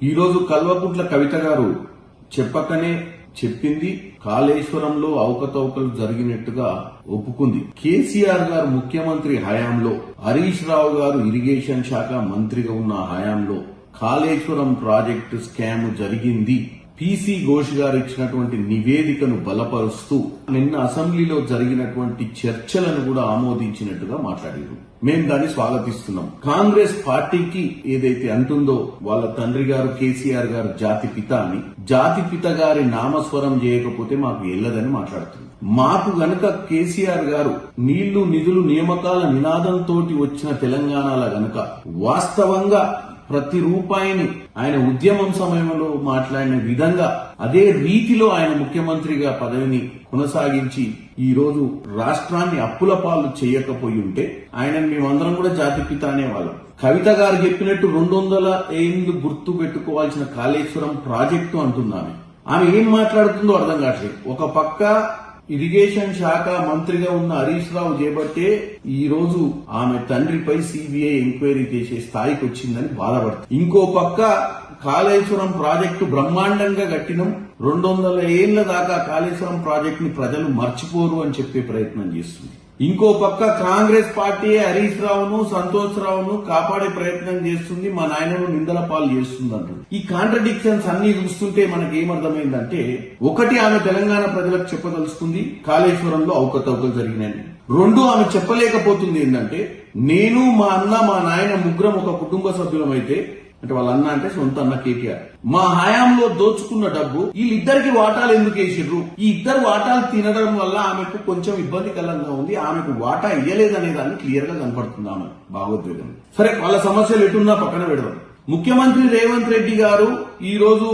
ఈ రోజు కల్వకుంట్ల కవిత గారు చెప్పకనే చెప్పింది, కాళేశ్వరంలో అవకతవకలు జరిగినట్టుగా ఒప్పుకుంది. కేసీఆర్ గారు ముఖ్యమంత్రి హయాంలో, హరీష్ రావు గారు ఇరిగేషన్ శాఖ మంత్రిగా ఉన్న హయాంలో కాళేశ్వరం ప్రాజెక్టు స్కామ్ జరిగింది. పీసీ ఘోష్ గారు ఇచ్చినటువంటి నివేదికను బలపరుస్తూ నిన్న అసెంబ్లీలో జరిగినటువంటి చర్చలను కూడా ఆమోదించినట్టుగా మాట్లాడారు. మేము దాన్ని స్వాగతిస్తున్నాం. కాంగ్రెస్ పార్టీకి ఏదైతే అంటుందో వాళ్ళ తండ్రి గారు కేసీఆర్ గారు జాతిపిత అని, జాతిపిత గారి నామస్వరం చేయకపోతే మాకు ఎల్లదని మాట్లాడుతుంది. మాకు గనక కేసీఆర్ గారు నీళ్లు నిధులు నియామకాల నినాదంతో వచ్చిన తెలంగాణలో గనక వాస్తవంగా ప్రతి రూపాయిని ఆయన ఉద్యమం సమయంలో మాట్లాడిన విధంగా అదే రీతిలో ఆయన ముఖ్యమంత్రిగా పదవిని కొనసాగించి ఈ రోజు రాష్ట్రాన్ని అప్పుల పాలు చేయకపోయి ఉంటే ఆయనను మేమందరం కూడా జాతిపిత అనేవాళ్ళం. కవిత గారు చెప్పినట్టు 200 ఏళ్లు గుర్తు పెట్టుకోవాల్సిన కాళేశ్వరం ప్రాజెక్టు అంటున్నాను. ఆమె ఏం మాట్లాడుతుందో అర్థం కావట్లేదు. ఒక పక్క ఇరిగేషన్ శాఖ మంత్రిగా ఉన్న హరీష్ రావు చేపట్టే ఈ రోజు ఆమె తండ్రిపై సిబిఐ ఎంక్వైరీ చేసే స్థాయికి వచ్చిందని బాధపడుతుంది. ఇంకో పక్క కాళేశ్వరం ప్రాజెక్టు బ్రహ్మాండంగా కట్టినం, 200 ఏళ్ల దాకా కాళేశ్వరం ప్రాజెక్టు ని ప్రజలు మర్చిపోరు అని చెప్పే ప్రయత్నం చేస్తుంది. ఇంకో పక్క కాంగ్రెస్ పార్టీ హరీష్ రావును సంతోష్ రావును కాపాడే ప్రయత్నం చేస్తుంది, మా నాయనను నిందల పాలు చేస్తుంది అంటుంది. ఈ కాంట్రడిక్షన్స్ అన్ని చూస్తుంటే మనకి ఏమర్థమైందంటే, ఒకటి ఆమె తెలంగాణ ప్రజలకు చెప్పదలుచుకుంది కాళేశ్వరంలో అవకతవకలు జరిగినాయని. 2 ఆమె చెప్పలేకపోతుంది ఏంటంటే, నేను మా అన్న మా నాయన ముగ్గురం ఒక కుటుంబ సభ్యులమైతే, అంటే వాళ్ళ అన్న అంటే సొంత అన్న కేటీఆర్, మా హయాంలో దోచుకున్న డబ్బు వీళ్ళిద్దరికి వాటాలు ఎందుకు వేసిర్రు, ఈ ఇద్దరు వాటాలు తినడం వల్ల ఆమెకు కొంచెం ఇబ్బందికరంగా ఉంది, ఆమెకు వాటా ఇయ్యలేదనే దాన్ని క్లియర్ గా కనపడుతుంది ఆమె భావోద్వేగం. సరే, వాళ్ళ సమస్యలు ఎటున్నా పక్కన పెడదాం. ముఖ్యమంత్రి రేవంత్ రెడ్డి గారు ఈ రోజు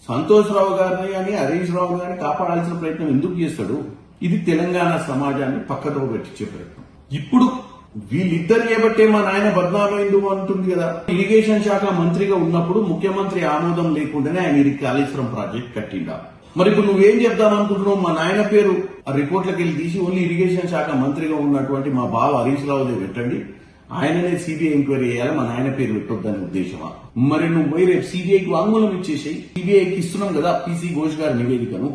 సంతోష్ రావు గారిని కానీ హరీష్ రావు గారిని కాపాడాల్సిన ప్రయత్నం ఎందుకు చేస్తాడు? ఇది తెలంగాణ సమాజాన్ని పక్కతో పెట్టించే ప్రయత్నం. ఇప్పుడు వీళ్ళిద్దరు ఏబట్టే మా నాయన బద్నామైందు అంటుంది కదా. ఇరిగేషన్ శాఖ మంత్రిగా ఉన్నప్పుడు ముఖ్యమంత్రి ఆమోదం లేకుండానే ఆయన కాళేశ్వరం ప్రాజెక్ట్ కట్టిండా. మరి ఇప్పుడు నువ్వేం చెప్దామనుకుంటున్నావు? మా నాయన పేరు ఆ రిపోర్ట్లకు వెళ్ళి తీసి ఓన్లీ ఇరిగేషన్ శాఖ మంత్రిగా ఉన్నటువంటి మా బావ హరీష్ రావుదే పెట్టండి, ఆయననే సిబిఐ ఎంక్వైరీ చేయాలి, మా నాయన పేరు పెట్టొద్దనే ఉద్దేశమా? మరి నువ్వు పోయి రేపు సిబిఐకి వాంగ్మూలం ఇచ్చేసేయి. సిబిఐకి ఇస్తున్నాం కదా పీసీ ఘోష్ గారి నివేదికను.